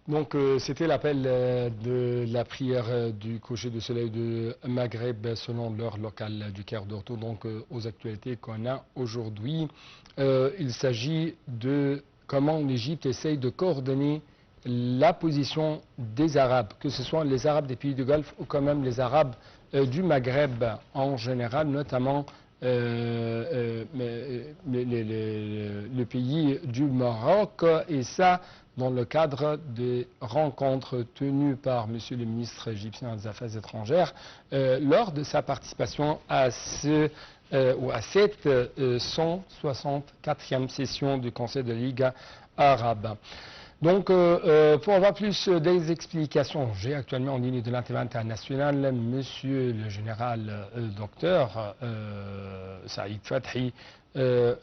Donc, c'était l'appel de la prière du coucher du soleil de Maghreb selon l'heure locale du quart d'heure. Donc, aux actualités qu'on a aujourd'hui, il s'agit de comment l'Égypte essaye de coordonner la position des Arabes, que ce soit les Arabes des pays du Golfe ou quand même les Arabes du Maghreb en général, notamment le pays du Maroc, et ça dans le cadre des rencontres tenues par M. le ministre égyptien des Affaires étrangères lors de sa participation à cette 164e session du Conseil de Ligue arabe. Donc, pour avoir plus des explications, j'ai actuellement en ligne de l'intérêt international Monsieur le général docteur Saïd Fathi.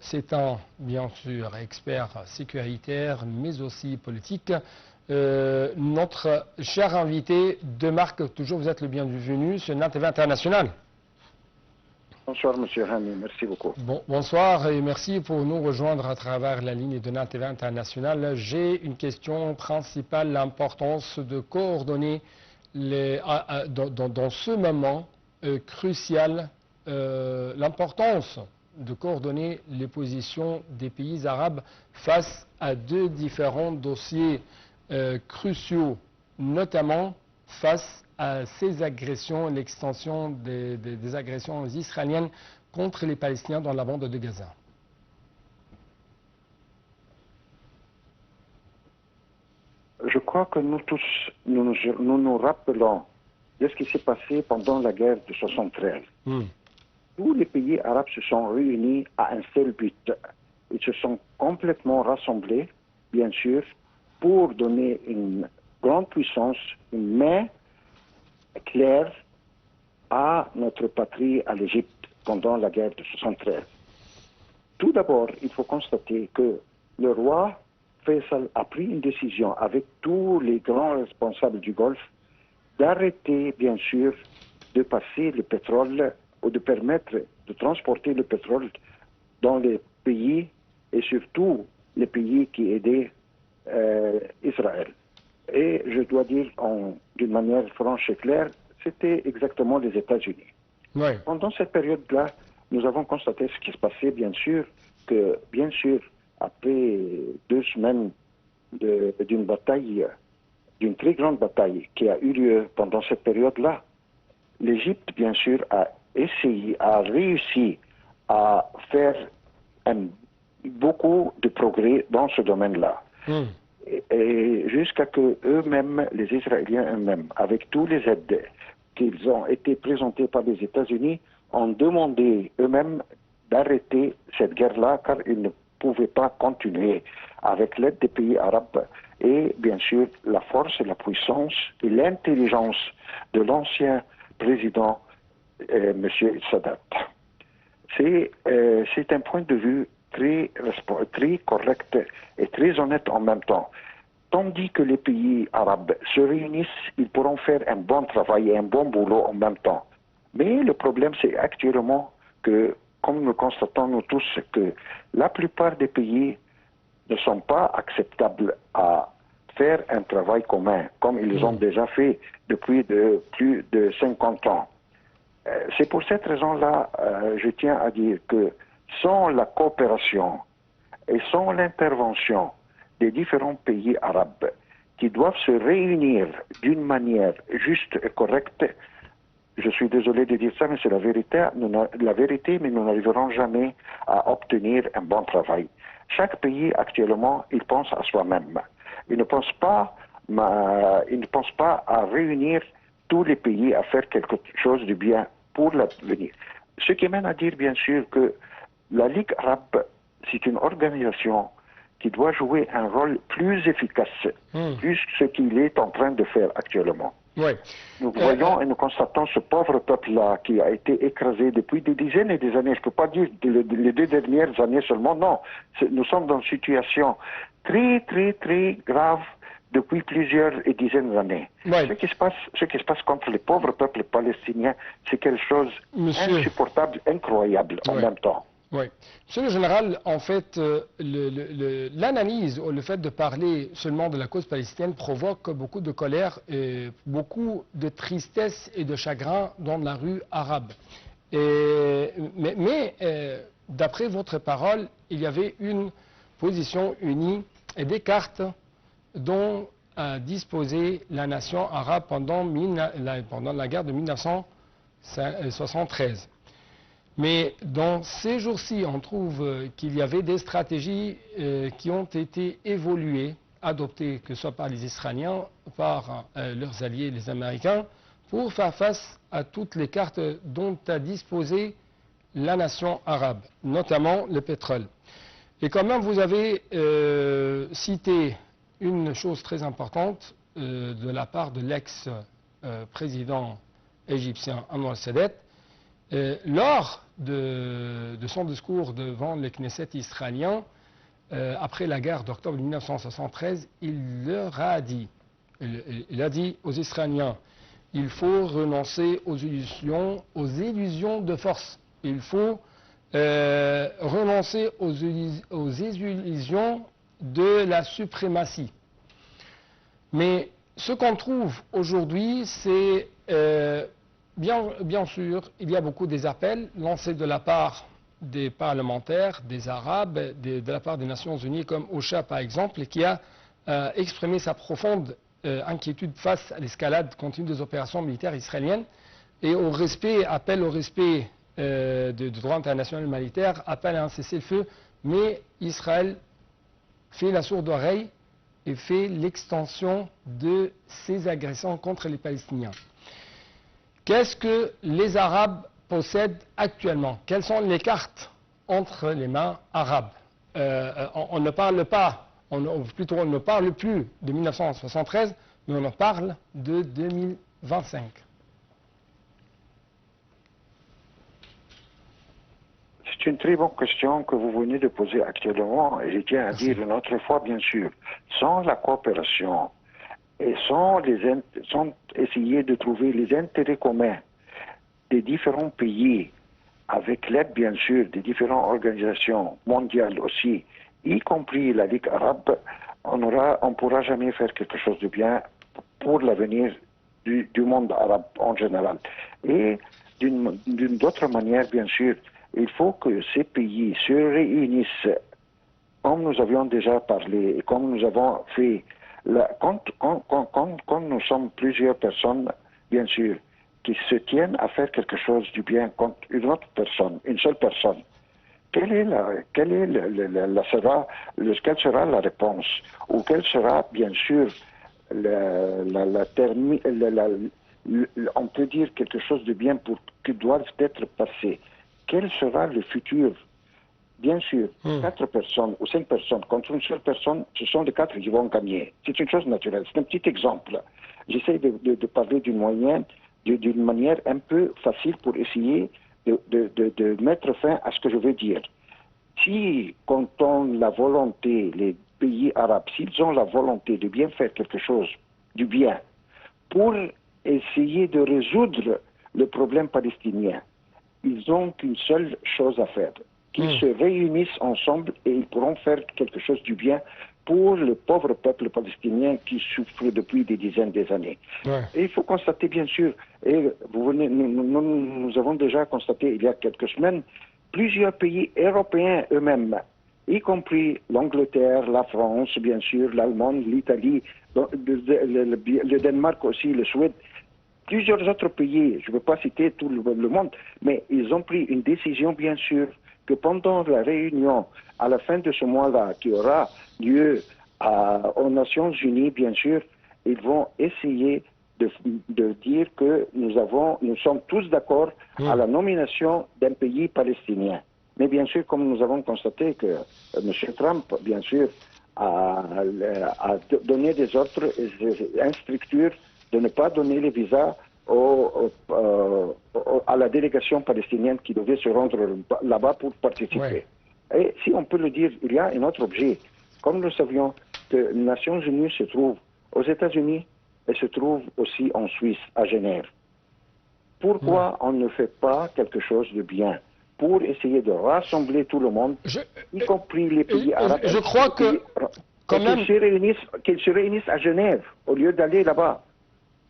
C'est un, bien sûr, expert sécuritaire, mais aussi politique. Notre cher invité de marque, toujours vous êtes le bienvenu sur l'intérêt international. Bonsoir, Monsieur Hami, merci beaucoup. Bonsoir et merci pour nous rejoindre à travers la ligne de l'intérêt international. J'ai une question principale, l'importance de coordonner dans ce moment crucial, l'importance de coordonner les positions des pays arabes face à deux différents dossiers cruciaux, notamment face à ces agressions, l'extension des agressions israéliennes contre les Palestiniens dans la bande de Gaza. Je crois que nous tous, nous rappelons de ce qui s'est passé pendant la guerre de 73. Tous les pays arabes se sont réunis à un seul but. Ils se sont complètement rassemblés, bien sûr, pour donner une grande puissance, une main claire à notre patrie, à l'Égypte, pendant la guerre de 73. Tout d'abord, il faut constater que le roi Faisal a pris une décision avec tous les grands responsables du Golfe d'arrêter, bien sûr, de passer le pétrole ou de permettre de transporter le pétrole dans les pays et surtout les pays qui aidaient Israël. Et je dois dire d'une manière franche et claire, c'était exactement les États-Unis. Ouais. Pendant cette période-là, nous avons constaté ce qui se passait, bien sûr, que, bien sûr, après 2 semaines d'une bataille, d'une très grande bataille qui a eu lieu pendant cette période-là, l'Égypte, bien sûr, a réussi à faire beaucoup de progrès dans ce domaine-là. Et jusqu'à que eux-mêmes, les Israéliens eux-mêmes, avec tous les aides qu'ils ont été présentés par les États-Unis, ont demandé eux-mêmes d'arrêter cette guerre-là, car ils ne pouvaient pas continuer avec l'aide des pays arabes et bien sûr la force et la puissance et l'intelligence de l'ancien président M. Sadat. C'est un point de vue très correct et très honnête en même temps. Tandis que les pays arabes se réunissent, ils pourront faire un bon travail et un bon boulot en même temps. Mais le problème, c'est actuellement que, comme nous constatons nous tous, que la plupart des pays ne sont pas acceptables à faire un travail commun, comme ils ont déjà fait depuis plus de 50 ans. C'est pour cette raison-là, je tiens à dire que sans la coopération et sans l'intervention des différents pays arabes qui doivent se réunir d'une manière juste et correcte, je suis désolé de dire ça, mais c'est la vérité, mais nous n'arriverons jamais à obtenir un bon travail. Chaque pays, actuellement, il pense à soi-même. Il ne pense pas à réunir tous les pays à faire quelque chose de bien pour l'avenir. Ce qui mène à dire, bien sûr, que la Ligue arabe, c'est une organisation qui doit jouer un rôle plus efficace, plus ce qu'il est en train de faire actuellement. Ouais. Nous voyons et nous constatons ce pauvre peuple-là qui a été écrasé depuis des dizaines et des années. Je ne peux pas dire les 2 dernières années seulement, non. Nous sommes dans une situation très, très, très grave depuis plusieurs dizaines d'années. Ouais. Ce qui se passe contre les pauvres peuples palestiniens, c'est quelque chose d'insupportable, incroyable en même temps. Oui. Monsieur le général, en fait, l'analyse ou le fait de parler seulement de la cause palestinienne provoque beaucoup de colère et beaucoup de tristesse et de chagrin dans la rue arabe. Mais d'après votre parole, il y avait une position unie et des cartes dont a disposé la nation arabe pendant la guerre de 1973. Mais dans ces jours-ci, on trouve qu'il y avait des stratégies qui ont été évoluées, adoptées, que ce soit par les Israéliens, par leurs alliés, les Américains, pour faire face à toutes les cartes dont a disposé la nation arabe, notamment le pétrole. Et quand même, vous avez cité une chose très importante de la part de l'ex-président égyptien Anwar Sadat. Lors de son discours devant le Knesset israélien, après la guerre d'octobre 1973, il leur a dit, il a dit aux Israéliens, il faut renoncer aux illusions de force. Il faut renoncer aux illusions de la suprématie. Mais ce qu'on trouve aujourd'hui, c'est bien sûr, il y a beaucoup des appels lancés de la part des parlementaires, des Arabes, de la part des Nations Unies, comme OCHA par exemple, qui a exprimé sa profonde inquiétude face à l'escalade continue des opérations militaires israéliennes et au respect, appel au respect du droit international humanitaire, appelle à un cessez-le-feu, mais Israël fait la sourde oreille et fait l'extension de ses agressions contre les Palestiniens. Qu'est-ce que les Arabes possèdent actuellement? Quelles sont les cartes entre les mains arabes? On ne parle pas, plutôt on ne parle plus de 1973, mais on en parle de 2025. C'est une très bonne question que vous venez de poser actuellement. Et je tiens à dire une autre fois, bien sûr, sans la coopération et sans essayer de trouver les intérêts communs des différents pays, avec l'aide, bien sûr, des différentes organisations mondiales aussi, y compris la Ligue arabe, on ne pourra jamais faire quelque chose de bien pour l'avenir du monde arabe en général. Et d'une autre manière, bien sûr, il faut que ces pays se réunissent, comme nous avions déjà parlé, et comme nous avons fait, quand nous sommes plusieurs personnes, bien sûr, qui se tiennent à faire quelque chose du bien contre une autre personne, une seule personne, quelle sera la réponse? Ou quelle sera, bien sûr, on peut dire quelque chose de bien qui doit être passé. Quel sera le futur? Bien sûr, 4 personnes ou 5 personnes contre une seule personne, ce sont les 4 qui vont gagner. C'est une chose naturelle. C'est un petit exemple. J'essaie de parler d'une manière un peu facile pour essayer de mettre fin à ce que je veux dire. Si, quand on la volonté, les pays arabes, s'ils ont la volonté de bien faire quelque chose du bien pour essayer de résoudre le problème palestinien, ils n'ont qu'une seule chose à faire, qu'ils se réunissent ensemble et ils pourront faire quelque chose du bien pour le pauvre peuple palestinien qui souffre depuis des dizaines d'années. Ouais. Et il faut constater, bien sûr, et nous avons déjà constaté il y a quelques semaines, plusieurs pays européens eux-mêmes, y compris l'Angleterre, la France, bien sûr, l'Allemagne, l'Italie, le Danemark aussi, le Suède, plusieurs autres pays, je ne veux pas citer tout le monde, mais ils ont pris une décision, bien sûr, que pendant la réunion, à la fin de ce mois-là, qui aura lieu aux Nations Unies, bien sûr, ils vont essayer de dire que nous sommes tous d'accord à la nomination d'un pays palestinien. Mais bien sûr, comme nous avons constaté que M. Trump, bien sûr, a donné des ordres, une structure de ne pas donner les visas à la délégation palestinienne qui devait se rendre là-bas pour participer. Ouais. Et si on peut le dire, il y a un autre objet. Comme nous savions que les Nations Unies se trouvent aux États-Unis et se trouvent aussi en Suisse, à Genève. Pourquoi on ne fait pas quelque chose de bien pour essayer de rassembler tout le monde, y compris les pays arabes. Je crois que, quand même... qu'ils se réunissent à Genève, au lieu d'aller là-bas.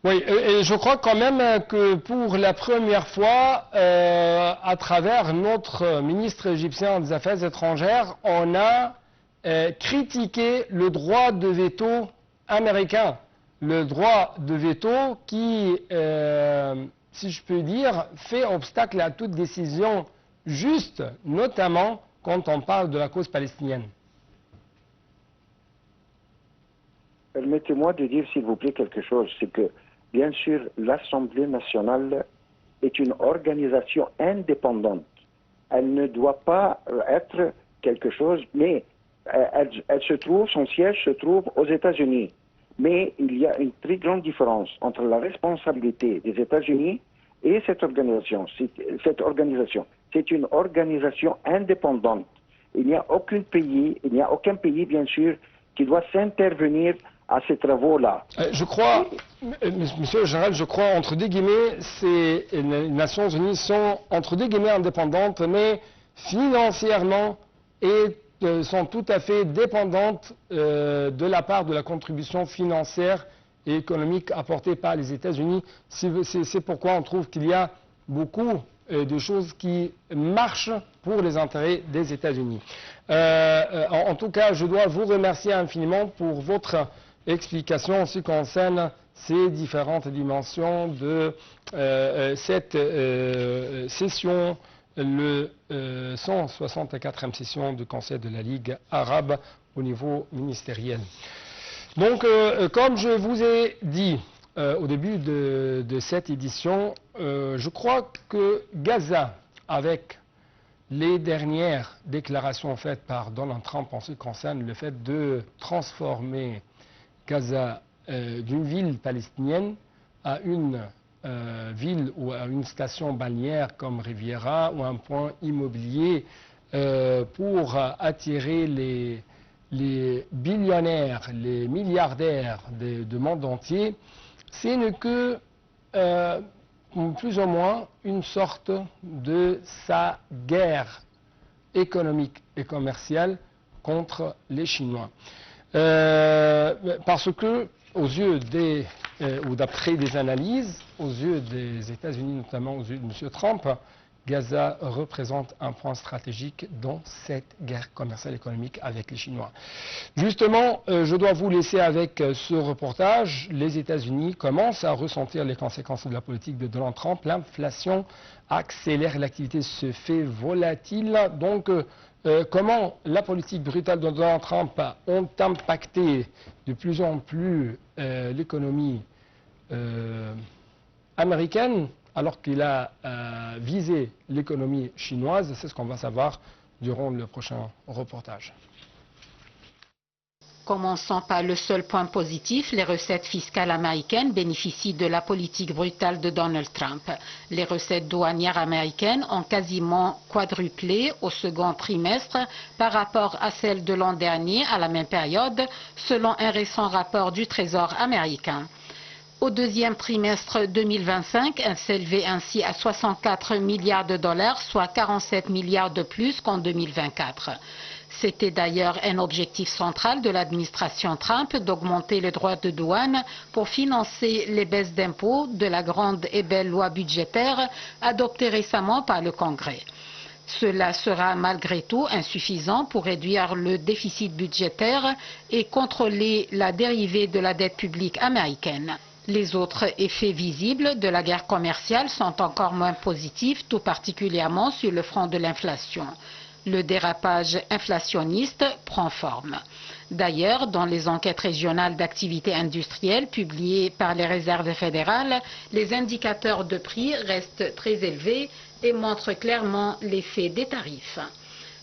Oui, et je crois quand même que pour la première fois, à travers notre ministre égyptien des Affaires étrangères, on a critiqué le droit de veto américain. Le droit de veto qui, si je peux dire, fait obstacle à toute décision juste, notamment quand on parle de la cause palestinienne. Permettez-moi de dire, s'il vous plaît, quelque chose. C'est que, bien sûr, l'Assemblée nationale est une organisation indépendante. Elle ne doit pas être quelque chose, mais son siège se trouve aux États-Unis. Mais il y a une très grande différence entre la responsabilité des États-Unis et cette organisation. C'est une organisation indépendante. Il n'y a aucun pays, bien sûr, qui doit s'intervenir à ces travaux-là. Je crois, monsieur le général, je crois, entre deux guillemets, les Nations Unies sont, entre deux guillemets, indépendantes, mais financièrement et sont tout à fait dépendantes de la part de la contribution financière et économique apportée par les États-Unis. C'est pourquoi on trouve qu'il y a beaucoup de choses qui marchent pour les intérêts des États-Unis. En tout cas, je dois vous remercier infiniment pour votre explication en ce qui concerne ces différentes dimensions de cette session, le 164e session du Conseil de la Ligue arabe au niveau ministériel. Donc, comme je vous ai dit au début de cette édition, je crois que Gaza, avec les dernières déclarations faites par Donald Trump en ce qui concerne le fait de transformer Gaza d'une ville palestinienne à une ville ou à une station balnéaire comme Riviera ou un point immobilier pour attirer les billionnaires, les milliardaires du monde entier, ce n'est que plus ou moins une sorte de sa guerre économique et commerciale contre les Chinois. Parce que, aux yeux ou d'après des analyses, aux yeux des États-Unis, notamment aux yeux de M. Trump, Gaza représente un point stratégique dans cette guerre commerciale économique avec les Chinois. Justement, je dois vous laisser avec ce reportage. Les États-Unis commencent à ressentir les conséquences de la politique de Donald Trump. L'inflation accélère, l'activité se fait volatile. Donc, comment la politique brutale de Donald Trump a impacté de plus en plus l'économie américaine, alors qu'il a visé l'économie chinoise, c'est ce qu'on va savoir durant le prochain reportage. Commençons par le seul point positif, les recettes fiscales américaines bénéficient de la politique brutale de Donald Trump. Les recettes douanières américaines ont quasiment quadruplé au second trimestre par rapport à celles de l'an dernier à la même période, selon un récent rapport du Trésor américain. Au deuxième trimestre 2025, elle s'élevait ainsi à 64 milliards de dollars, soit 47 milliards de plus qu'en 2024. C'était d'ailleurs un objectif central de l'administration Trump d'augmenter les droits de douane pour financer les baisses d'impôts de la grande et belle loi budgétaire adoptée récemment par le Congrès. Cela sera malgré tout insuffisant pour réduire le déficit budgétaire et contrôler la dérivée de la dette publique américaine. Les autres effets visibles de la guerre commerciale sont encore moins positifs, tout particulièrement sur le front de l'inflation. Le dérapage inflationniste prend forme. D'ailleurs, dans les enquêtes régionales d'activité industrielle publiées par les réserves fédérales, les indicateurs de prix restent très élevés et montrent clairement l'effet des tarifs.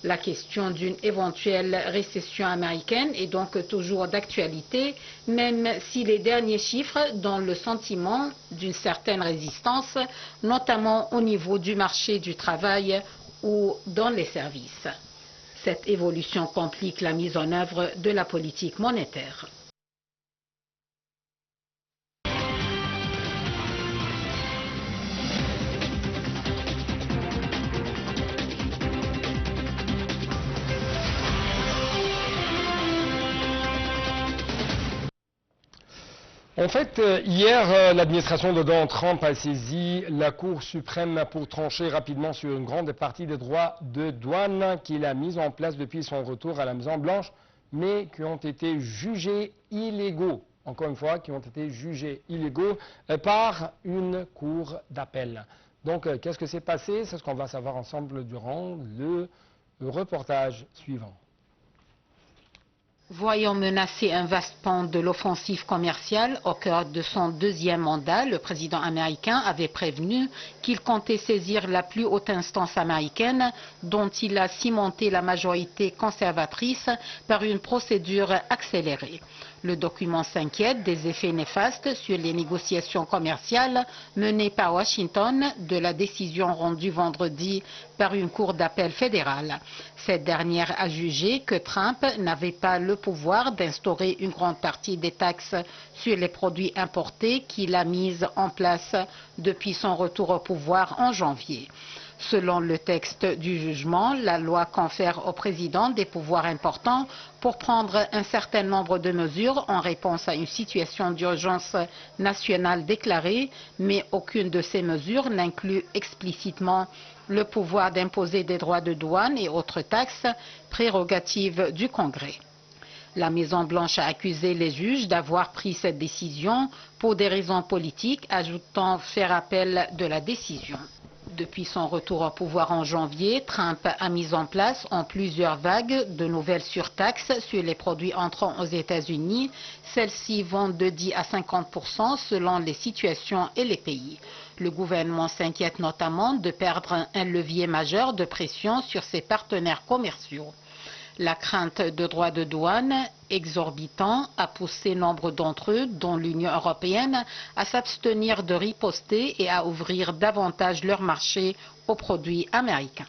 La question d'une éventuelle récession américaine est donc toujours d'actualité, même si les derniers chiffres donnent le sentiment d'une certaine résistance, notamment au niveau du marché du travail ou dans les services. Cette évolution complique la mise en œuvre de la politique monétaire. En fait, hier, l'administration de Donald Trump a saisi la Cour suprême pour trancher rapidement sur une grande partie des droits de douane qu'il a mis en place depuis son retour à la Maison-Blanche, mais qui ont été jugés illégaux. Encore une fois, qui ont été jugés illégaux par une cour d'appel. Donc, qu'est-ce que s'est passé? C'est ce qu'on va savoir ensemble durant le reportage suivant. Voyant menacer un vaste pan de l'offensive commerciale au cœur de son deuxième mandat, le président américain avait prévenu qu'il comptait saisir la plus haute instance américaine dont il a cimenté la majorité conservatrice par une procédure accélérée. Le document s'inquiète des effets néfastes sur les négociations commerciales menées par Washington de la décision rendue vendredi par une cour d'appel fédérale. Cette dernière a jugé que Trump n'avait pas le pouvoir d'instaurer une grande partie des taxes sur les produits importés qu'il a mises en place depuis son retour au pouvoir en janvier. Selon le texte du jugement, la loi confère au président des pouvoirs importants pour prendre un certain nombre de mesures en réponse à une situation d'urgence nationale déclarée, mais aucune de ces mesures n'inclut explicitement le pouvoir d'imposer des droits de douane et autres taxes, prérogatives du Congrès. La Maison-Blanche a accusé les juges d'avoir pris cette décision pour des raisons politiques, ajoutant faire appel de la décision. Depuis son retour au pouvoir en janvier, Trump a mis en place en plusieurs vagues de nouvelles surtaxes sur les produits entrant aux États-Unis. Celles-ci vont de 10 à 50% selon les situations et les pays. Le gouvernement s'inquiète notamment de perdre un levier majeur de pression sur ses partenaires commerciaux. La crainte de droits de douane exorbitants a poussé nombre d'entre eux, dont l'Union européenne, à s'abstenir de riposter et à ouvrir davantage leur marché aux produits américains.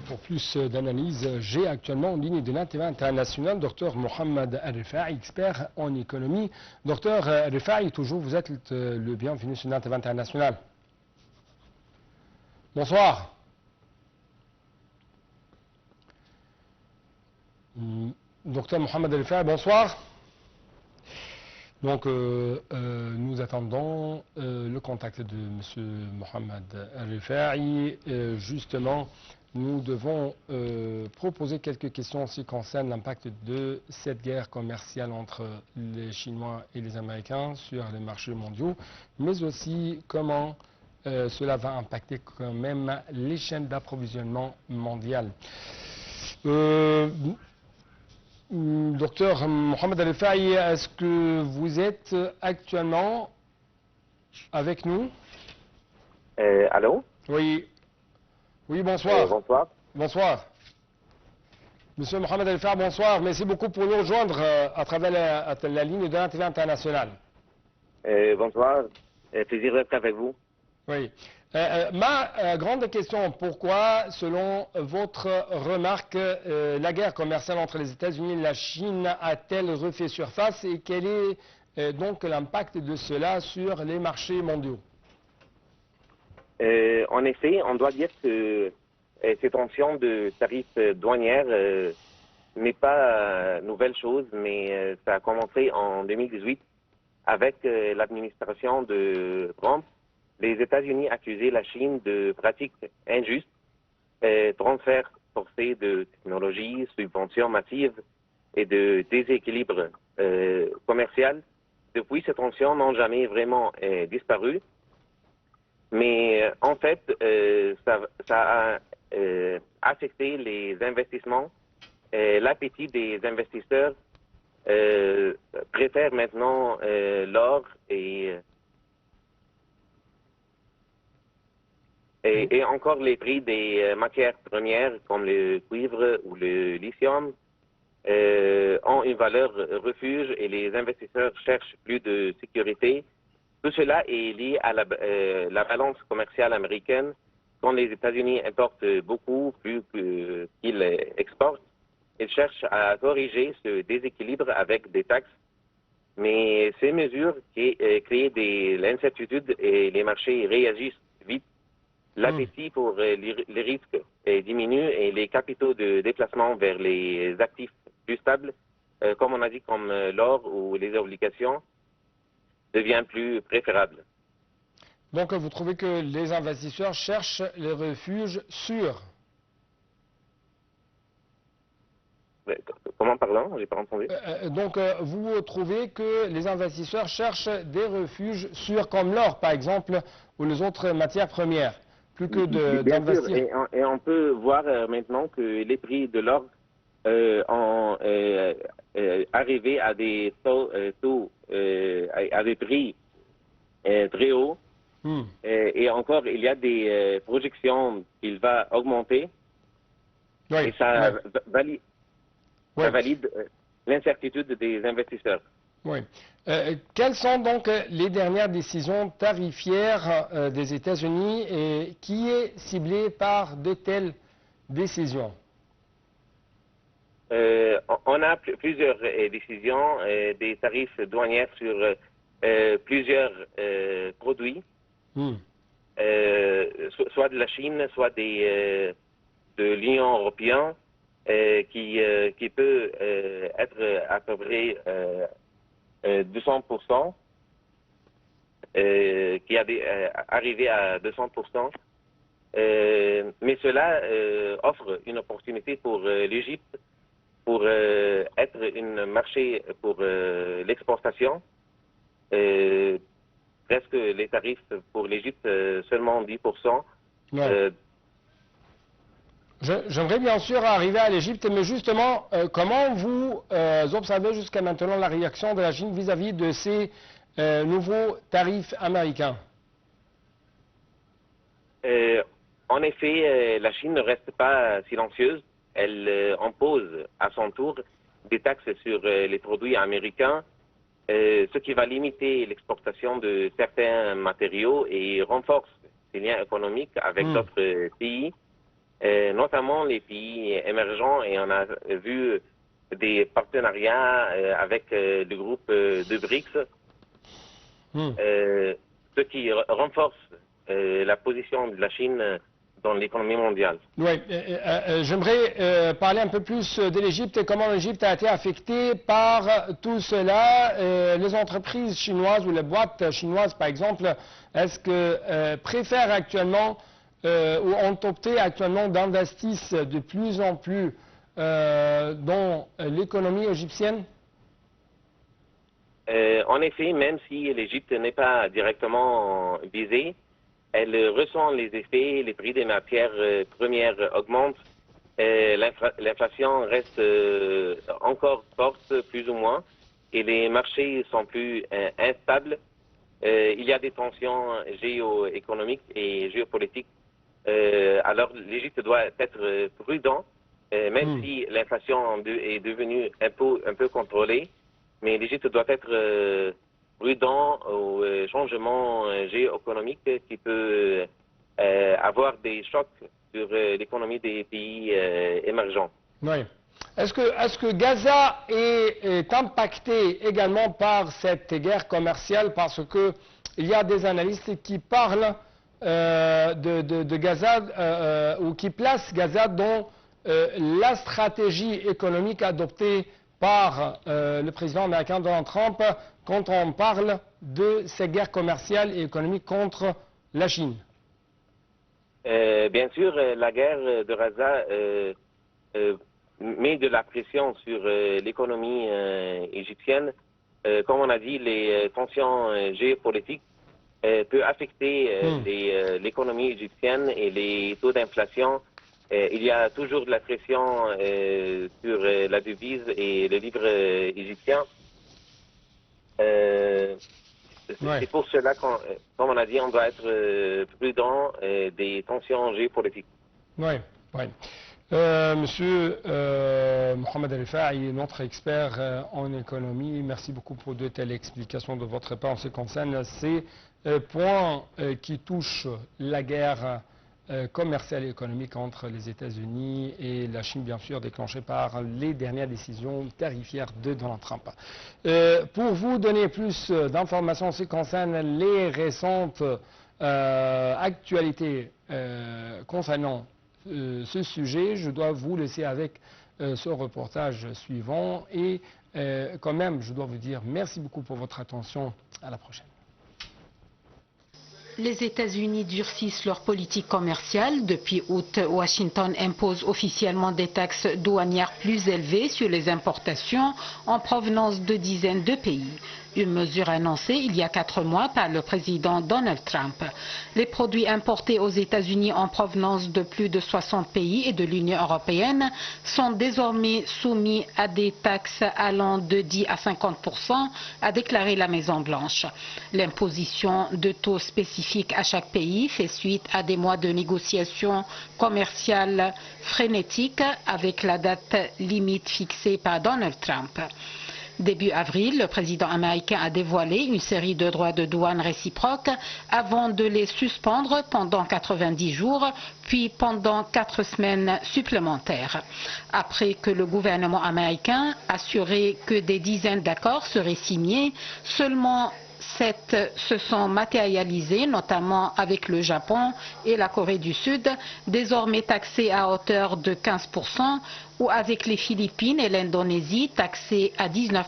Pour plus d'analyse, j'ai actuellement en ligne de l'intérêt international Dr Mohamed Al-Rifa'i, expert en économie. Dr Al-Rifa'i, toujours vous êtes le bienvenu sur l'intérêt international. Bonsoir. Dr Mohamed Al-Rifa'i, bonsoir. Donc, nous attendons le contact de M. Mohamed Al-Rifa'i. Justement, nous devons proposer quelques questions en ce qui concerne l'impact de cette guerre commerciale entre les Chinois et les Américains sur les marchés mondiaux, mais aussi comment cela va impacter quand même les chaînes d'approvisionnement mondiales. Docteur Mohamed Al-Rifa'i, est-ce que vous êtes actuellement avec nous? Allô? Oui. Oui, bonsoir. Bonsoir. Bonsoir. Monsieur Mohamed Al-Rifa'i, bonsoir. Merci beaucoup pour nous rejoindre à travers la ligne de l'intérêt international. Bonsoir. Plaisir d'être avec vous. Oui. Ma grande question, pourquoi, selon votre remarque, la guerre commerciale entre les États-Unis et la Chine a-t-elle refait surface et quel est donc l'impact de cela sur les marchés mondiaux? En effet, on doit dire que ces tensions de tarifs douanières n'est pas nouvelle chose, mais ça a commencé en 2018 avec l'administration de Trump. Les États-Unis accusaient la Chine de pratiques injustes, transferts forcés de technologies, subventions massives et de déséquilibre commercial. Depuis, ces tensions n'ont jamais vraiment disparu. Mais en fait, ça a affecté les investissements. L'appétit des investisseurs préfèrent maintenant l'or et encore les prix des matières premières comme le cuivre ou le lithium ont une valeur refuge et les investisseurs cherchent plus de sécurité. Tout cela est lié à la balance commerciale américaine. Quand les États-Unis importent beaucoup plus qu'ils exportent, ils cherchent à corriger ce déséquilibre avec des taxes. Mais ces mesures créent de l'incertitude et les marchés réagissent vite. l'appétit pour les risques diminue et les capitaux de déplacement vers les actifs plus stables, comme on a dit, comme l'or ou les obligations, devient plus préférable. Donc, vous trouvez que les investisseurs cherchent les refuges sûrs? Comment, pardon? J'ai pas entendu. Donc, vous trouvez que les investisseurs cherchent des refuges sûrs comme l'or, par exemple, ou les autres matières premières, plus que d'investir. Et on peut voir maintenant que les prix de l'or ont arrivé à des taux, à des prix très hauts. Et encore, il y a des projections qu'il va augmenter. Oui, et ça valide l'incertitude des investisseurs. Oui. Quelles sont donc les dernières décisions tarifaires des États-Unis et qui est ciblé par de telles décisions? On a plusieurs décisions, des tarifs douaniers sur plusieurs produits, soit de la Chine, soit de l'Union européenne, qui peut être à peu près 200%, qui est arrivé à 200%. Mais cela offre une opportunité pour l'Égypte pour être un marché pour l'exportation. Presque les tarifs pour l'Égypte seulement 10%. J'aimerais bien sûr arriver à l'Égypte, mais justement, comment vous observez jusqu'à maintenant la réaction de la Chine vis-à-vis de ces nouveaux tarifs américains? En effet, la Chine ne reste pas silencieuse. Elle impose à son tour des taxes sur les produits américains, ce qui va limiter l'exportation de certains matériaux et renforce les liens économiques avec d'autres pays, notamment les pays émergents, et on a vu des partenariats avec le groupe de BRICS, ce qui renforce la position de la Chine dans l'économie mondiale. Oui, j'aimerais parler un peu plus de l'Égypte et comment l'Égypte a été affectée par tout cela. Les entreprises chinoises ou les boîtes chinoises, par exemple, est-ce que préfèrent actuellement ou ont opté actuellement d'investissent de plus en plus dans l'économie égyptienne? En effet, même si l'Égypte n'est pas directement visée, elle ressent les effets, les prix des matières premières augmentent, l'inflation reste encore forte, plus ou moins, et les marchés sont plus instables. Il y a des tensions géoéconomiques et géopolitiques. Alors l'Égypte doit être prudent, même si l'inflation est devenue un peu contrôlée, mais l'Égypte doit être prudent aux changements géoéconomiques qui peuvent avoir des chocs sur l'économie des pays émergents. Oui. Est-ce que Gaza est impacté également par cette guerre commerciale, parce qu'il y a des analystes qui parlent de Gaza ou qui placent Gaza dans la stratégie économique adoptée par le président américain Donald Trump quand on parle de ces guerres commerciales et économiques contre la Chine? Bien sûr, la guerre de Gaza met de la pression sur l'économie égyptienne. Comme on a dit, les tensions géopolitiques peuvent affecter l'économie égyptienne et les taux d'inflation. Il y a toujours de la pression sur la devise et le livre égyptien. C'est pour cela, comme on a dit, on doit être prudent des tensions géopolitiques. Oui, oui. Monsieur Mohamed El-Rifai, notre expert en économie, merci beaucoup pour de telles explications de votre part en ce qui concerne ces points qui touchent la guerre commerciale et économique entre les États-Unis et la Chine, bien sûr, déclenchée par les dernières décisions tarifaires de Donald Trump. Pour vous donner plus d'informations en ce qui concerne les récentes actualité concernant ce sujet, je dois vous laisser avec ce reportage suivant. Et quand même, je dois vous dire merci beaucoup pour votre attention. À la prochaine. Les États-Unis durcissent leur politique commerciale. Depuis août, Washington impose officiellement des taxes douanières plus élevées sur les importations en provenance de dizaines de pays. Une mesure annoncée il y a 4 mois par le président Donald Trump. Les produits importés aux États-Unis en provenance de plus de 60 pays et de l'Union européenne sont désormais soumis à des taxes allant de 10 à 50%, a déclaré la Maison-Blanche. L'imposition de taux spécifiques à chaque pays fait suite à des mois de négociations commerciales frénétiques avec la date limite fixée par Donald Trump. Début avril, le président américain a dévoilé une série de droits de douane réciproques avant de les suspendre pendant 90 jours, puis pendant 4 semaines supplémentaires. Après que le gouvernement américain assurait que des dizaines d'accords seraient signés, seulement 7 se sont matérialisés, notamment avec le Japon et la Corée du Sud, désormais taxés à hauteur de 15%, ou avec les Philippines et l'Indonésie, taxés à 19%.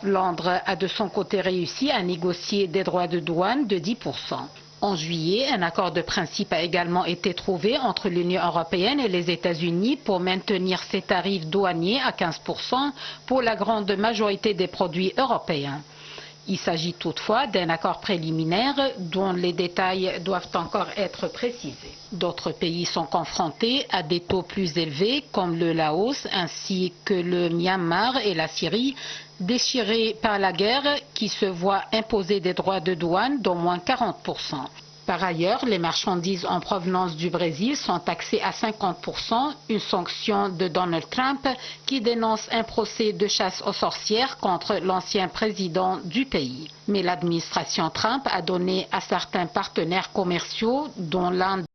Londres a de son côté réussi à négocier des droits de douane de 10%. En juillet, un accord de principe a également été trouvé entre l'Union européenne et les États-Unis pour maintenir ces tarifs douaniers à 15% pour la grande majorité des produits européens. Il s'agit toutefois d'un accord préliminaire dont les détails doivent encore être précisés. D'autres pays sont confrontés à des taux plus élevés comme le Laos ainsi que le Myanmar et la Syrie, déchirés par la guerre qui se voient imposer des droits de douane d'au moins 40%. Par ailleurs, les marchandises en provenance du Brésil sont taxées à 50%, une sanction de Donald Trump qui dénonce un procès de chasse aux sorcières contre l'ancien président du pays. Mais l'administration Trump a donné à certains partenaires commerciaux, dont l'Inde,